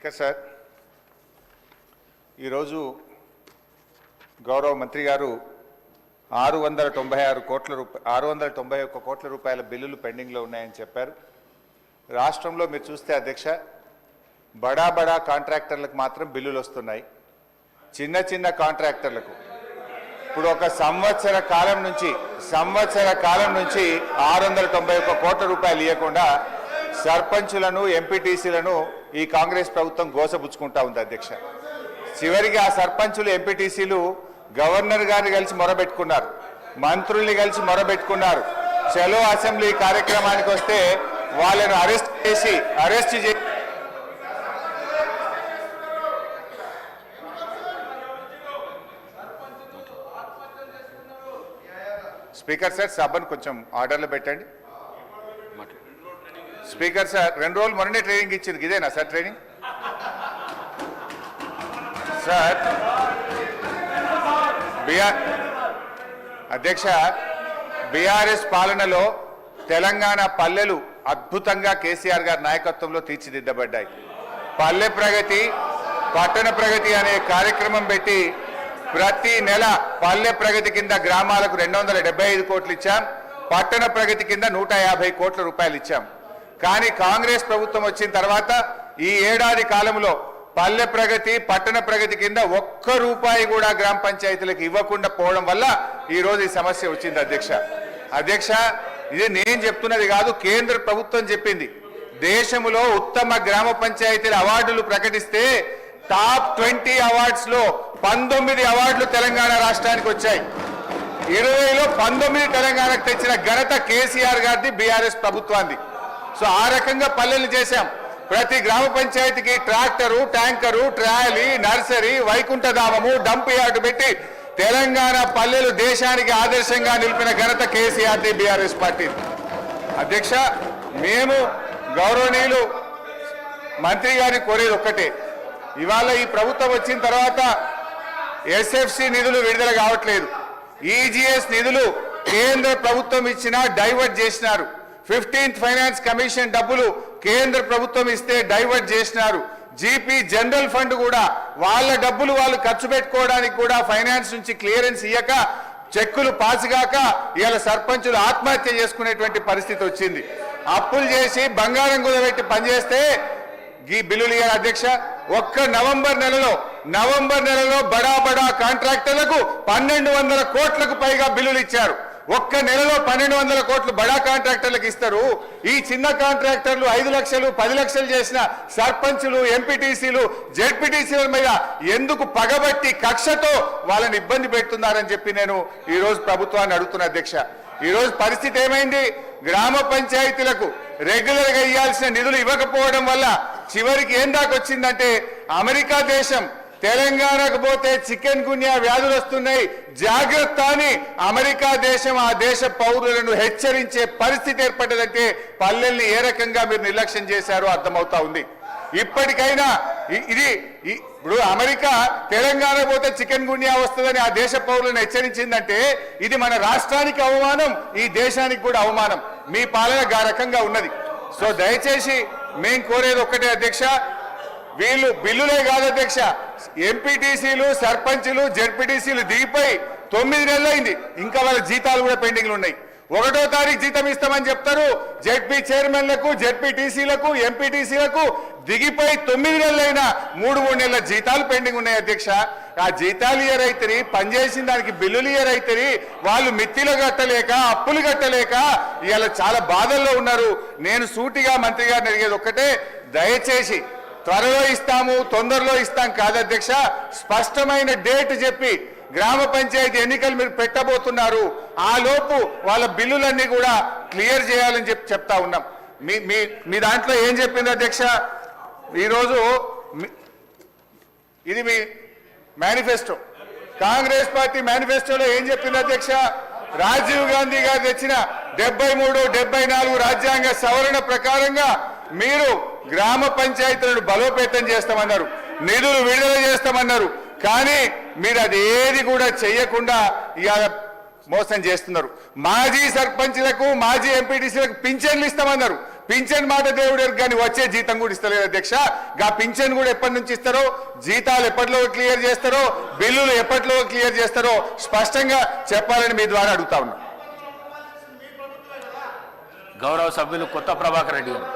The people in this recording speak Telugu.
సార్ ఈరోజు గౌరవ మంత్రి గారు 691 కోట్ల రూపాయల బిల్లులు పెండింగ్లో ఉన్నాయని చెప్పారు. రాష్ట్రంలో మీరు చూస్తే అధ్యక్ష బడా కాంట్రాక్టర్లకు మాత్రం బిల్లులు వస్తున్నాయి. చిన్న కాంట్రాక్టర్లకు ఇప్పుడు ఒక సంవత్సర కాలం నుంచి 691 కోట్ల రూపాయలు ఇవ్వకుండా సర్పంచులను ఎంపీటీసీలను ఈ కాంగ్రెస్ ప్రభుత్వం గోసపుచ్చుకుంటా ఉంది అధ్యక్ష. చివరికి ఆ సర్పంచులు ఎంపీటీసీలు గవర్నర్ గారిని కలిసి మొరబెట్టుకున్నారు, మంత్రుల్ని కలిసి మొరబెట్టుకున్నారు. చలో అసెంబ్లీ కార్యక్రమానికి వస్తే వాళ్ళను అరెస్ట్ చేసి స్పీకర్ సార్ సభను కొంచెం ఆర్డర్లో పెట్టండి. స్పీకర్ సార్ 2 రోజులు మొన్ననే ట్రైనింగ్ ఇచ్చింది, ఇదేనా సార్ ట్రైనింగ్? సార్ అధ్యక్ష బీఆర్ఎస్ పాలనలో తెలంగాణ పల్లెలు అద్భుతంగా కేసీఆర్ గారి నాయకత్వంలో తీర్చిదిద్దబడ్డాయి. పల్లె ప్రగతి పట్టణ ప్రగతి అనే కార్యక్రమం పెట్టి ప్రతి నెల పల్లె ప్రగతి కింద గ్రామాలకు 275 కోట్లు ఇచ్చాం, పట్టణ ప్రగతి కింద 150 కోట్ల రూపాయలు ఇచ్చాం. కానీ కాంగ్రెస్ ప్రభుత్వం వచ్చిన తర్వాత ఈ ఏడాది కాలంలో పల్లె ప్రగతి పట్టణ ప్రగతి కింద 1 రూపాయి కూడా గ్రామ పంచాయతీలకు ఇవ్వకుండా పోవడం వల్ల ఈరోజు ఈ సమస్య వచ్చింది అధ్యక్ష. ఇది నేను చెప్తున్నది కాదు, కేంద్ర ప్రభుత్వం చెప్పింది. దేశంలో ఉత్తమ గ్రామ పంచాయతీల అవార్డులు ప్రకటిస్తే టాప్ 20 అవార్డ్స్ లో 19 అవార్డులు తెలంగాణ రాష్ట్రానికి వచ్చాయి. 20లో 19 తెలంగాణకు తెచ్చిన ఘనత కేసీఆర్ గారిది, బీఆర్ఎస్ ప్రభుత్వాన్ని. సో ఆ రకంగా పల్లెలు చేశాం. ప్రతి గ్రామ పంచాయతీకి ట్రాక్టరు, ట్యాంకరు, ట్రాలీ, నర్సరీ, వైకుంఠధామము, డంప్ యార్డు పెట్టి తెలంగాణ పల్లెలు దేశానికి ఆదర్శంగా నిలిపిన ఘనత కేసీఆర్ది, బీఆర్ఎస్ పార్టీ. అధ్యక్ష, మేము గౌరవనీయులు మంత్రి గారిని కోరేది ఒక్కటే, ఇవాళ ఈ ప్రభుత్వం వచ్చిన తర్వాత ఎస్ఎఫ్సి నిధులు విడుదల కావట్లేదు. ఈజీఎస్ నిధులు కేంద్ర ప్రభుత్వం ఇచ్చినా డైవర్ట్ చేసినారు. 15th ఫైనాన్స్ కమిషన్ డబ్బులు కేంద్ర ప్రభుత్వం ఇస్తే డైవర్ట్ చేసినారు. జీపీ జనరల్ ఫండ్ కూడా వాళ్ళ డబ్బులు వాళ్ళు ఖర్చు పెట్టుకోవడానికి కూడా ఫైనాన్స్ నుంచి క్లియరెన్స్ ఇయ్యక చెక్కులు పాసుగాక ఇవాళ సర్పంచులు ఆత్మహత్య చేసుకునేటువంటి పరిస్థితి వచ్చింది. అప్పులు చేసి బంగారం కుదబెట్టి పనిచేస్తే ఈ బిల్లులు ఇయ్యారు అధ్యక్ష. ఒక్క నవంబర్ నెలలో బడా కాంట్రాక్టర్లకు 1200 కోట్లకు పైగా బిల్లులు ఇచ్చారు. ఒక్క నెలలో 1200 కోట్లు బడా కాంట్రాక్టర్లకు ఇస్తారు. ఈ చిన్న కాంట్రాక్టర్లు 5 లక్షలు 10 లక్షలు చేసిన సర్పంచులు, ఎంపీటీసీలు, జెడ్పీటీసీల మీద ఎందుకు పగబట్టి కక్షతో వాళ్ళని ఇబ్బంది పెడుతున్నారని చెప్పి నేను ఈరోజు ప్రభుత్వాన్ని అడుగుతున్నా అధ్యక్ష. ఈరోజు పరిస్థితి ఏమైంది? గ్రామ పంచాయతీలకు రెగ్యులర్ గా ఇవ్వాల్సిన నిధులు ఇవ్వకపోవడం వల్ల చివరికి ఏం దాకా వచ్చిందంటే అమెరికా దేశం తెలంగాణకు పోతే చికెన్ గున్యా వ్యాధులు వస్తున్నాయి, జాగ్రత్త అని అమెరికా దేశం ఆ దేశ పౌరులను హెచ్చరించే పరిస్థితి ఏర్పడ్డదంటే పల్లెల్ని ఏ రకంగా మీరు నిర్లక్ష్యం చేశారో అర్థమవుతా ఉంది. ఇప్పటికైనా ఇప్పుడు అమెరికా తెలంగాణ పోతే చికెన్ గున్యా వస్తుందని ఆ దేశ పౌరులను హెచ్చరించిందంటే ఇది మన రాష్ట్రానికి అవమానం, ఈ దేశానికి కూడా అవమానం. మీ పాలన ఆ రకంగా ఉన్నది. సో దయచేసి మేము కోరేది ఒక్కటే అధ్యక్ష, వీళ్ళు బిల్లులే కాదు అధ్యక్ష, ఎంపీటీసీలు, సర్పంచులు, జెడ్పీటీసీలు దిగిపోయి 9 నెలలు అయింది, ఇంకా వాళ్ళ జీతాలు కూడా పెండింగ్లు ఉన్నాయి. 1వ తారీఖు జీతం ఇస్తామని చెప్తారు. జెడ్పీ చైర్మన్లకు, జెడ్పీటీసీలకు, ఎంపీటీసీలకు దిగిపోయి 9 నెలలైనా 3 నెలల జీతాలు పెండింగ్ ఉన్నాయి అధ్యక్ష. ఆ జీతాలు ఇయరైతే పనిచేసిన దానికి బిల్లులు ఇయరైతే వాళ్ళు మిత్తిలు కట్టలేక, అప్పులు కట్టలేక ఇవాళ చాలా బాధల్లో ఉన్నారు. నేను సూటిగా మంత్రి గారిని అడిగేది ఒక్కటే, దయచేసి త్వరలో ఇస్తాము, తొందరలో ఇస్తాం కాదు అధ్యక్ష, స్పష్టమైన డేట్ చెప్పి గ్రామ పంచాయతీ ఎన్నికలు మీరు పెట్టబోతున్నారు, ఆ లోపు వాళ్ళ బిల్లులన్నీ కూడా క్లియర్ చేయాలని చెప్తా ఉన్నాం. మీ దాంట్లో ఏం చెప్పింది అధ్యక్ష? ఈరోజు ఇది మీ మేనిఫెస్టో, కాంగ్రెస్ పార్టీ మేనిఫెస్టోలో ఏం చెప్పింది అధ్యక్ష? రాజీవ్ గాంధీ గారు తెచ్చిన 73, 74 రాజ్యాంగ సవరణ ప్రకారంగా మీరు గ్రామ పంచాయతీలను బలోపేతం చేస్తామన్నారు, నిధులు విడుదల చేస్తామన్నారు. కానీ మీరు అదేది కూడా చేయకుండా ఇవాళ మోసం చేస్తున్నారు. మాజీ సర్పంచ్లకు మాజీ ఎంపీటీసీలకు పింఛన్లు ఇస్తామన్నారు, పింఛన్ మాట దేవుడు కానీ వచ్చే జీతం కూడా ఇస్తలేదు అధ్యక్ష. గా పింఛన్ కూడా ఎప్పటి నుంచి ఇస్తారో, జీతాలు ఎప్పట్లో క్లియర్ చేస్తారో, బిల్లులు ఎప్పట్లో క్లియర్ చేస్తారో స్పష్టంగా చెప్పాలని మీ ద్వారా అడుగుతా ఉన్నా. గౌరవ సభ్యులు కొత్త ప్రభాకర్ రెడ్డి గారు.